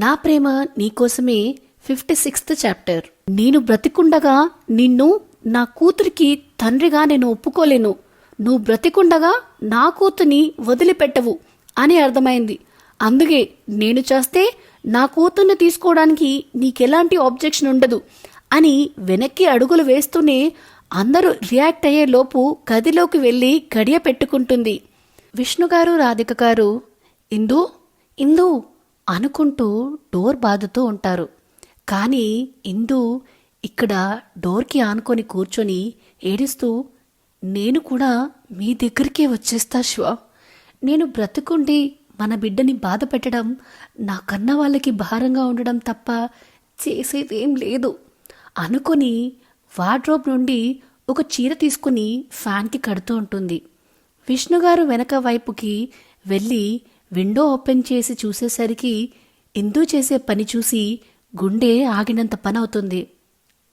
నా ప్రేమ నీకోసమే 56th chapter. నేను బ్రతికుండగా నిన్ను నా కూతురికి తండ్రిగా నేను ఒప్పుకోలేను. నువ్వు బ్రతికుండగా నా కూతుర్ని వదిలిపెట్టవు అని అర్థమైంది. అందుకే నేను చేస్తే నా కూతుర్ని తీసుకోవడానికి నీకెలాంటి ఆబ్జెక్షన్ ఉండదు అని వెనక్కి అడుగులు వేస్తూనే అందరూ రియాక్ట్ అయ్యే లోపు గదిలోకి వెళ్ళి గడియ పెట్టుకుంటుంది. విష్ణుగారు రాధిక గారు ఇందు ఇందు అనుకుంటూ డోర్ బాదుతూ ఉంటారు. కానీ ఇందు ఇక్కడ డోర్కి ఆనుకొని కూర్చొని ఏడుస్తూ, నేను కూడా మీ దగ్గరికే వచ్చేస్తా శివ. నేను బ్రతుకుండి మన బిడ్డని బాధ పెట్టడం, నా కన్న వాళ్ళకి భారంగా ఉండడం తప్ప చేసేదేం లేదు అనుకొని వార్డ్రోబ్ నుండి ఒక చీర తీసుకుని ఫ్యాన్కి కడుతూ ఉంటుంది. విష్ణుగారు వెనక వైపుకి వెళ్ళి విండో ఓపెన్ చేసి చూసేసరికి ఇందు చేసే పని చూసి గుండె ఆగినంత పని అవుతుంది.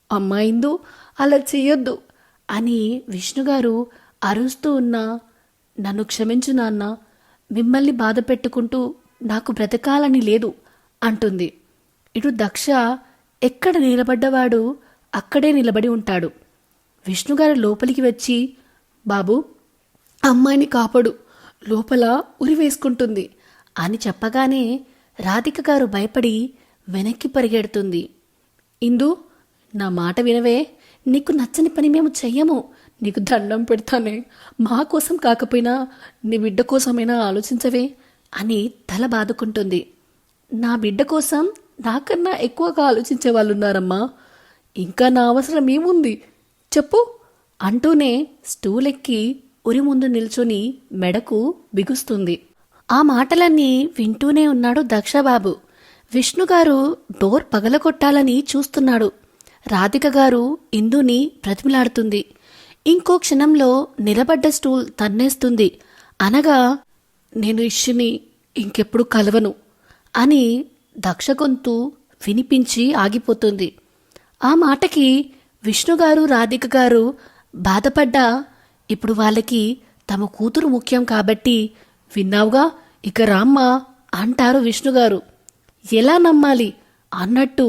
అమ్మా ఇందు, అలా చెయ్యొద్దు అని విష్ణుగారు అరుస్తూ ఉన్నా, నన్ను క్షమించు నాన్న, మిమ్మల్ని బాధ పెట్టుకుంటూ నాకు బ్రతకాలని లేదు అంటుంది. ఇటు దక్ష ఎక్కడ నిలబడ్డవాడు అక్కడే నిలబడి ఉంటాడు. విష్ణుగారు లోపలికి వచ్చి, బాబు అమ్మాయిని కాపాడు, లోపల ఉరి వేసుకుంటుంది అని చెప్పగానే రాధిక గారు భయపడి వెనక్కి పరిగెడుతుంది. ఇందు, నా మాట వినవే, నీకు నచ్చని పని మేము చెయ్యము, నీకు దండం పెడతానే, మా కోసం కాకపోయినా నీ బిడ్డ కోసమైనా ఆలోచించవే అని తల బాదుకుంటుంది. నా బిడ్డ కోసం నాకన్నా ఎక్కువగా ఆలోచించే వాళ్ళున్నారమ్మా, ఇంకా నా అవసరం ఏముంది చెప్పు అంటూనే స్టూల్ ఎక్కి ఉరి ముందు నిల్చొని మెడకు బిగుస్తుంది. ఆ మాటలన్నీ వింటూనే ఉన్నాడు దక్షబాబు. విష్ణుగారు డోర్ పగలగొట్టాలని చూస్తున్నాడు. రాధిక గారు ఇందుని బ్రతిమిలాడుతుంది. ఇంకో క్షణంలో నిలబడ్డ స్టూల్ తన్నేస్తుంది. అనగా, నేను ఇష్యుని ఇంకెప్పుడు కలవను అని దక్ష గొంతు వినిపించి ఆగిపోతుంది. ఆ మాటకి విష్ణుగారు రాధిక గారు బాధపడ్డా, ఇప్పుడు వాళ్ళకి తమ కూతురు ముఖ్యం కాబట్టి విన్నావుగా, ఇక రామ్మా అంటారు విష్ణుగారు. ఎలా నమ్మాలి అన్నట్టు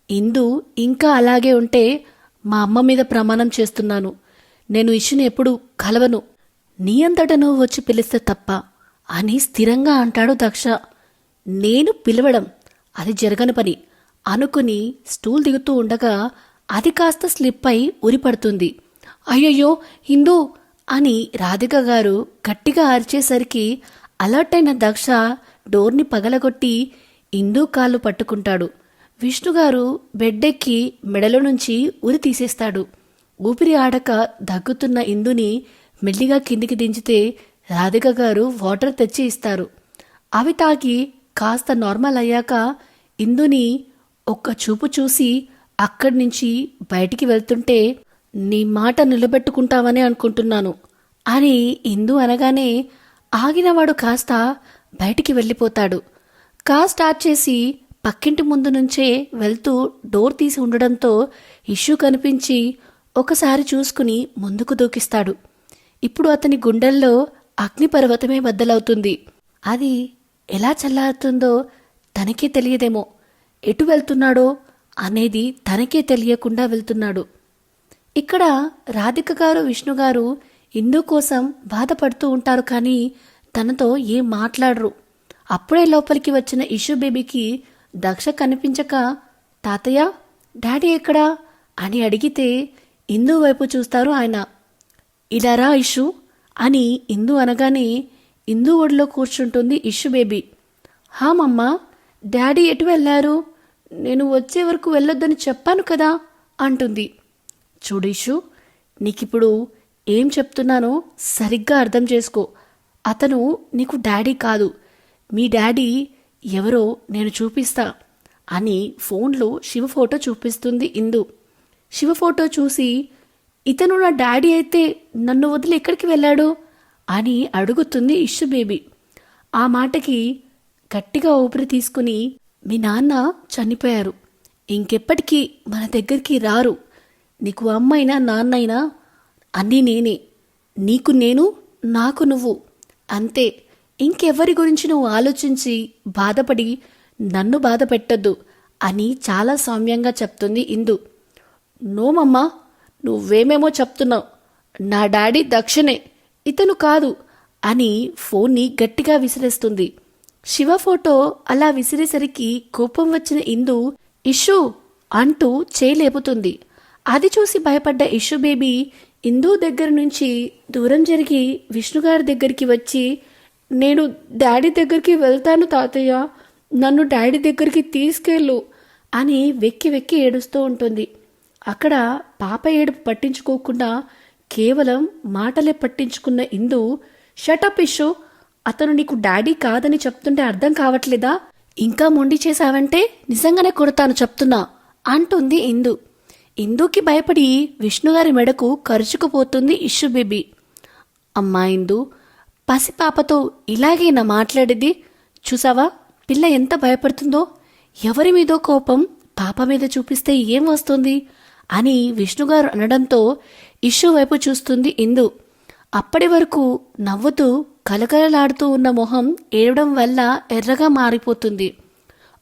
ఇందు ఇంకా అలాగే ఉంటే మా అమ్మ మీద ప్రమాణం చేస్తున్నాను, నేను ఇష్యుని ఎప్పుడు కలవను, నీ అంతట నువ్వు వచ్చి పిలిస్తే తప్ప అని స్థిరంగా అంటాడు దక్ష. నేను పిలవడం అది జరగని పని అనుకుని స్టూల్ దిగుతూ ఉండగా అది కాస్త స్లిప్ అయి ఉరిపడుతుంది. అయ్యయ్యో ఇందు అని రాధిక గారు గట్టిగా అరిచేసరికి అలర్ట్ అయిన దక్ష డోర్ని పగలగొట్టి ఇందు కాళ్ళు పట్టుకుంటాడు. విష్ణుగారు బెడ్డెక్కి మెడలో నుంచి ఉరి తీసేస్తాడు. ఊపిరి ఆడక దగ్గుతున్న ఇందుని మెల్లిగా కిందికి దించితే రాధిక గారు వాటర్ తెచ్చి ఇస్తారు. అవి తాగి కాస్త నార్మల్ అయ్యాక ఇందుని ఒక్క చూపు చూసి అక్కడి నుంచి బయటికి వెళ్తుంటే, నీ మాట నిలబెట్టుకుంటావని అనుకుంటున్నాను అని ఇందు అనగానే ఆగినవాడు కాస్త బయటికి వెళ్ళిపోతాడు. కార్ స్టార్ట్ చేసి పక్కింటి ముందు నుంచే వెళ్తూ డోర్ తీసి ఉండడంతో ఇష్యూ కనిపించి ఒకసారి చూసుకుని ముందుకు దూకిస్తాడు. ఇప్పుడు అతని గుండెల్లో అగ్నిపర్వతమే బద్దలవుతుంది. అది ఎలా చల్లారుతుందో తనకే తెలియదేమో, ఎటు వెళ్తున్నాడో అనేది తనకే తెలియకుండా వెళ్తున్నాడు. ఇక్కడ రాధిక గారు విష్ణుగారు ఇందు కోసం బాధపడుతూ ఉంటారు, కానీ తనతో ఏం మాట్లాడరు. అప్పుడే లోపలికి వచ్చిన ఇష్యూ బేబీకి దక్ష కనిపించక, తాతయ్య డాడీ ఎక్కడా అని అడిగితే ఇందు వైపు చూస్తారు ఆయన. ఇలా రా ఇష్యూ అని ఇందు అనగానే ఇందు ఒడిలో కూర్చుంటుంది ఇష్యూ బేబీ. హామమ్మా, డాడీ ఎటు వెళ్ళారు, నేను వచ్చే వరకు వెళ్ళొద్దని చెప్పాను కదా అంటుంది. చూడు ఇష్యూ, నీకిప్పుడు ఏం చెప్తున్నానో సరిగ్గా అర్థం చేసుకో. అతను నీకు డాడీ కాదు, మీ డాడీ ఎవరో నేను చూపిస్తా అని ఫోన్లో శివ ఫోటో చూపిస్తుంది ఇందు. శివ ఫోటో చూసి, ఇతను నా డాడీ అయితే నన్ను వదిలి ఎక్కడికి వెళ్ళాడు అని అడుగుతుంది ఇష్యూ బేబీ. ఆ మాటకి గట్టిగా ఊపిరి తీసుకుని, మీ నాన్న చనిపోయారు, ఇంకెప్పటికీ మన దగ్గరికి రారు, నీకు అమ్మైనా నాన్నైనా అన్నీ నేనే, నీకు నేను నాకు నువ్వు అంతే, ఇంకెవ్వరి గురించి నువ్వు ఆలోచించి బాధపడి నన్ను బాధ పెట్టద్దు అని చాలా సౌమ్యంగా చెప్తుంది ఇందు. నోమమ్మా, నువ్వేమేమో చెప్తున్నావు. నా డాడీ దక్షనే, ఇతను కాదు అని ఫోన్ని గట్టిగా విసిరేస్తుంది. శివ ఫోటో అలా విసిరేసరికి కోపం వచ్చిన ఇందు ఇషు అంటూ చేయలేపుతుంది. అది చూసి భయపడ్డ ఇషు బేబీ ఇందు దగ్గర నుంచి దూరం జరిగి విష్ణుగారి దగ్గరికి వచ్చి, నేను డాడీ దగ్గరికి వెళ్తాను తాతయ్య, నన్ను డాడీ దగ్గరికి తీసుకెళ్ళు అని వెక్కి వెక్కి ఏడుస్తూ ఉంటుంది. అక్కడ పాప ఏడుపు పట్టించుకోకుండా కేవలం మాటలే పట్టించుకున్న ఇందు, షటప్ ఇషు, అతను నీకు డాడీ కాదని చెప్తుంటే అర్థం కావట్లేదా? ఇంకా మొండి చేశావంటే నిజంగానే కొడతాను చెప్తున్నా అంటుంది ఇందు. ఇందుకి భయపడి విష్ణుగారి మెడకు కరుచుకుపోతుంది ఇషు బేబీ. అమ్మా ఇందు, పసిపాపతో ఇలాగేనా మాట్లాడేది? చూసావా పిల్ల ఎంత భయపడుతుందో? ఎవరి మీదో కోపం పాప మీద చూపిస్తే ఏం వస్తుంది అని విష్ణుగారు అనడంతో ఇషు వైపు చూస్తుంది ఇందు. అప్పటి వరకు నవ్వుతూ కలకలలాడుతూ ఉన్న మొహం ఏడవడం వల్ల ఎర్రగా మారిపోతుంది.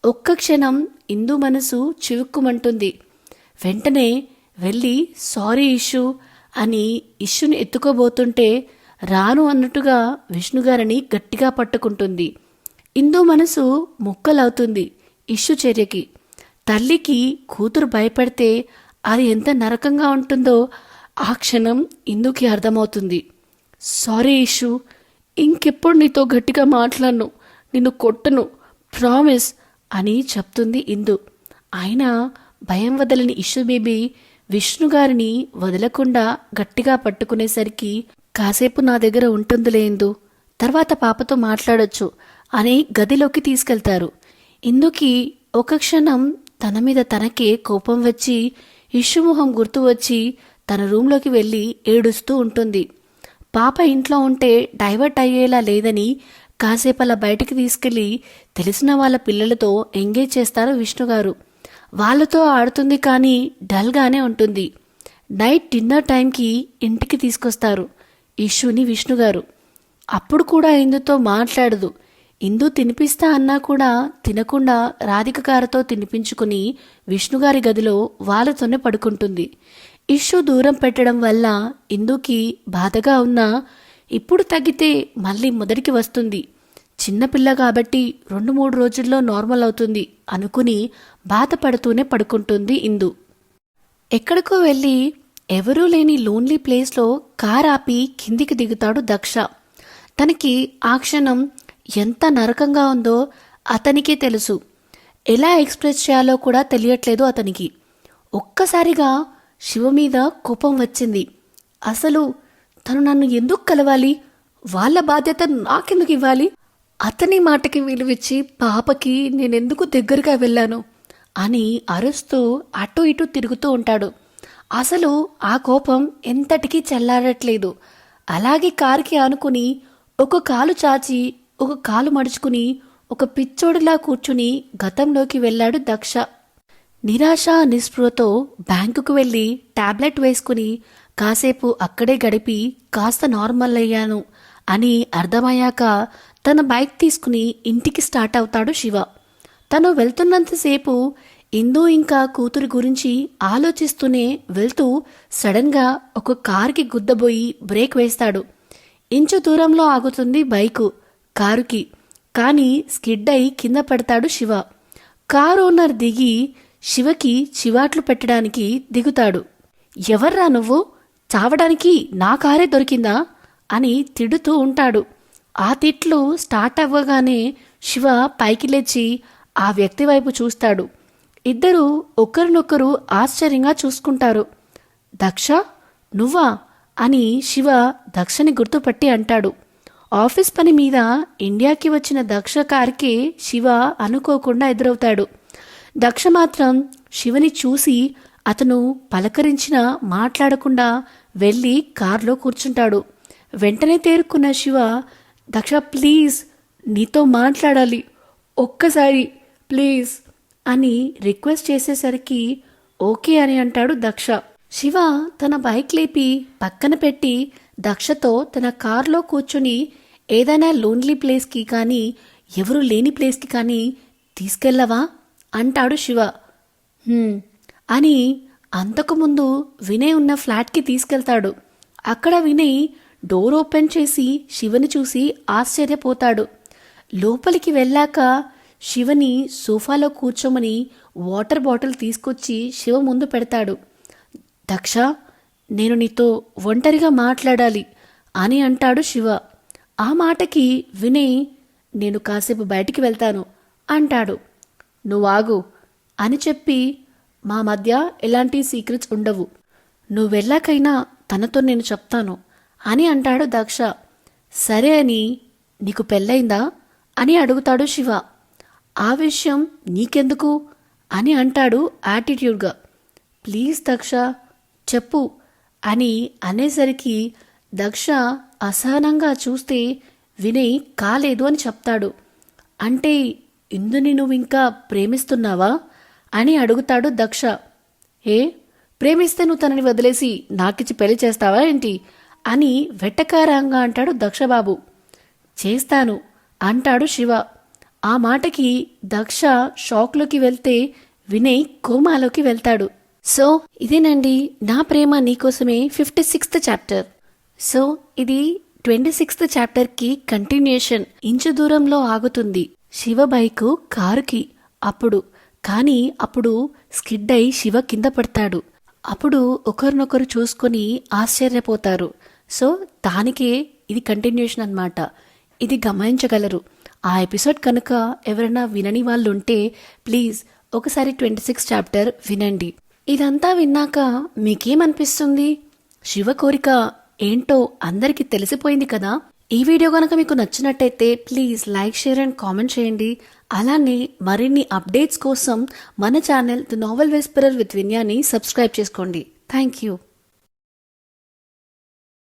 ఒక్క క్షణం ఇందు మనసు చివుక్కుమంటుంది. వెంటనే వెళ్ళి సారీ ఇషు అని ఇషుని ఎత్తుకోబోతుంటే రాను అన్నట్టుగా విష్ణుగారిని గట్టిగా పట్టుకుంటుంది. ఇందు మనసు ముక్కలవుతుంది ఇషు చర్యకి. తల్లికి కూతురు భయపడితే అది ఎంత నరకంగా ఉంటుందో ఆ క్షణం ఇందుకి అర్థమవుతుంది. సారీ ఇషు, ఇంకెప్పుడు నీతో గట్టిగా మాట్లాడను, నిన్ను కొట్టను, ప్రామిస్ అని చెప్తుంది ఇందు. అయినా భయం వదలని ఇషు బేబీ విష్ణుగారిని వదలకుండా గట్టిగా పట్టుకునేసరికి, కాసేపు నా దగ్గర ఉంటుందిలే ఇందు, తర్వాత పాపతో మాట్లాడొచ్చు అని గదిలోకి తీసుకెళ్తారు. ఇందుకి ఒక క్షణం తన మీద తనకే కోపం వచ్చి ఇషు మొహం గుర్తు వచ్చి తన రూంలోకి వెళ్ళి ఏడుస్తూ ఉంటుంది. పాప ఇంట్లో ఉంటే డైవర్ట్ అయ్యేలా లేదని కాసేపు అలా బయటికి తీసుకెళ్లి తెలిసిన వాళ్ళ పిల్లలతో ఎంగేజ్ చేస్తారు విష్ణుగారు. వాళ్ళతో ఆడుతుంది కానీ డల్గానే ఉంటుంది. నైట్ డిన్నర్ టైంకి ఇంటికి తీసుకొస్తారు ఇషుని విష్ణుగారు. అప్పుడు కూడా ఇందుతో మాట్లాడదు. ఇందు తినిపిస్తా అన్నా కూడా తినకుండా రాధిక గారితో తినిపించుకుని విష్ణుగారి గదిలో వాళ్ళతోనే పడుకుంటుంది. ఇషు దూరం పెట్టడం వల్ల ఇందుకి బాధగా ఉన్నా ఇప్పుడు తగ్గితే మళ్ళీ మొదటికి వస్తుంది, చిన్నపిల్ల కాబట్టి 2-3 రోజుల్లో నార్మల్ అవుతుంది అనుకుని బాధపడుతూనే పడుకుంటుంది ఇందు. ఎక్కడికో వెళ్ళి ఎవరూ లేని లోన్లీ ప్లేస్లో కార్ ఆపి కిందికి దిగుతాడు దక్ష. తనకి ఆ క్షణం ఎంత నరకంగా ఉందో అతనికే తెలుసు. ఎలా ఎక్స్ప్రెస్ చేయాలో కూడా తెలియట్లేదు అతనికి. ఒక్కసారిగా శివ మీద కోపం వచ్చింది. అసలు తను నన్ను ఎందుకు కలవాలి? వాళ్ళ బాధ్యత నాకెందుకు ఇవ్వాలి? అతని మాటకి విలువిచ్చి పాపకి నేనెందుకు దగ్గరగా వెళ్ళాను అని అరుస్తూ అటు ఇటు తిరుగుతూ ఉంటాడు. అసలు ఆ కోపం ఎంతటికీ చల్లారట్లేదు. అలాగే కారుకి ఆనుకుని ఒక కాలు చాచి ఒక కాలు మడుచుకుని ఒక పిచ్చోడిలా కూర్చుని గతంలోకి వెళ్ళాడు దక్ష. నిరాశ నిస్పృహతో బ్యాంకుకు వెళ్ళి టాబ్లెట్ వేసుకుని కాసేపు అక్కడే గడిపి కాస్త నార్మల్ అయ్యాను అని అర్థమయ్యాక తన బైక్ తీసుకుని ఇంటికి స్టార్ట్ అవుతాడు శివ. తను వెళ్తున్నంతసేపు ఇందు ఇంకా కూతురి గురించి ఆలోచిస్తూనే వెళ్తూ సడన్గా ఒక కార్కి గుద్దబోయి బ్రేక్ వేస్తాడు. ఇంచు దూరంలో ఆగుతుంది బైకు కారుకి. కానీ స్కిడ్ అయి కింద పడతాడు శివ. కారు ఓనర్ దిగి శివకి చివాట్లు పెట్టడానికి దిగుతాడు. ఎవర్రా నువ్వు? చావడానికి నా కారే దొరికిందా అని తిడుతూ ఉంటాడు. ఆ తిట్లు స్టార్ట్ అవ్వగానే శివ పైకి లేచి ఆ వ్యక్తి వైపు చూస్తాడు. ఇద్దరూ ఒకరినొకరు ఆశ్చర్యంగా చూసుకుంటారు. దక్ష, నువ్వా అని శివ దక్షని గుర్తుపట్టి అంటాడు. ఆఫీస్ పని మీద ఇండియాకి వచ్చిన దక్ష కార్కే శివ అనుకోకుండా ఎదురవుతాడు. దక్ష మాత్రం శివని చూసి అతను పలకరించినా మాట్లాడకుండా వెళ్ళి కారులో కూర్చుంటాడు. వెంటనే తేరుకున్న శివ, దక్ష ప్లీజ్ నీతో మాట్లాడాలి, ఒక్కసారి ప్లీజ్ అని రిక్వెస్ట్ చేసేసరికి ఓకే అని అంటాడు దక్ష. శివ తన బైక్ లేపి పక్కన పెట్టి దక్షతో తన కారులో కూర్చుని ఏదైనా లోన్లీ ప్లేస్కి కానీ ఎవరు లేని ప్లేస్కి కానీ తీసుకెళ్ళవా అంటాడు శివ. అని అంతకుముందు వినయ్ ఉన్న ఫ్లాట్కి తీసుకెళ్తాడు. అక్కడ వినయ్ డోర్ ఓపెన్ చేసి శివని చూసి ఆశ్చర్యపోతాడు. లోపలికి వెళ్ళాక శివని సోఫాలో కూర్చోమని వాటర్ బాటిల్ తీసుకొచ్చి శివ ముందు పెడతాడు. దక్ష, నేను నీతో ఒంటరిగా మాట్లాడాలి అని అంటాడు శివ. ఆ మాటకి వినయ్, నేను కాసేపు బయటికి వెళ్తాను అంటాడు. నువ్వాగు అని చెప్పి, మా మధ్య ఎలాంటి సీక్రెట్స్ ఉండవు, నువ్వు వెళ్ళాకైనా తనతో నేను చెప్తాను అని అంటాడు దక్ష. సరే అని, నీకు పెళ్ళయిందా అని అడుగుతాడు శివ. ఆ విషయం నీకెందుకు అని అంటాడు యాటిట్యూడ్గా. ప్లీజ్ దక్ష చెప్పు అని అనేసరికి దక్ష అసహనంగా చూస్తే వినయ్ కాలేదు అని చెప్తాడు. అంటే ఇందుని నువ్వింకా ప్రేమిస్తున్నావా అని అడుగుతాడు దక్ష. ఏ, ప్రేమిస్తే నువ్వు తనని వదిలేసి నాకిచ్చి పెళ్లి చేస్తావా ఏంటి అని వెట్టకారంగా అంటాడు దక్షబాబు. చేస్తాను అంటాడు శివ. ఆ మాటకి దక్ష షాక్లోకి వెళ్తే వినయ్ కోమాలోకి వెళ్తాడు. సో ఇదేనండి నా ప్రేమ నీకోసమే 56th చాప్టర్. సో ఇది 26th చాప్టర్కి కంటిన్యూషన్. ఇంచు దూరంలో ఆగుతుంది శివ బైకు కారుకి. అప్పుడు స్కిడ్ అయి శివ కింద పడతాడు. అప్పుడు ఒకరినొకరు చూసుకొని ఆశ్చర్యపోతారు. సో దానికే ఇది కంటిన్యూషన్ అన్నమాట. ఇది గమనించగలరు. ఆ ఎపిసోడ్ కనుక ఎవరైనా వినని వాళ్ళు ఉంటే ప్లీజ్ ఒకసారి 26th చాప్టర్ వినండి. ఇదంతా విన్నాక మీకేమనిపిస్తుంది? శివ కోరిక ఏంటో అందరికీ తెలిసిపోయింది కదా. ఈ వీడియో కనుక మీకు నచ్చినట్టయితే please like, share and comment చేయండి. అలానే మరిన్ని అప్డేట్స్ కోసం మన channel the novel whisperer with విన్యాని సబ్స్క్రైబ్ చేసుకోండి. Thank you.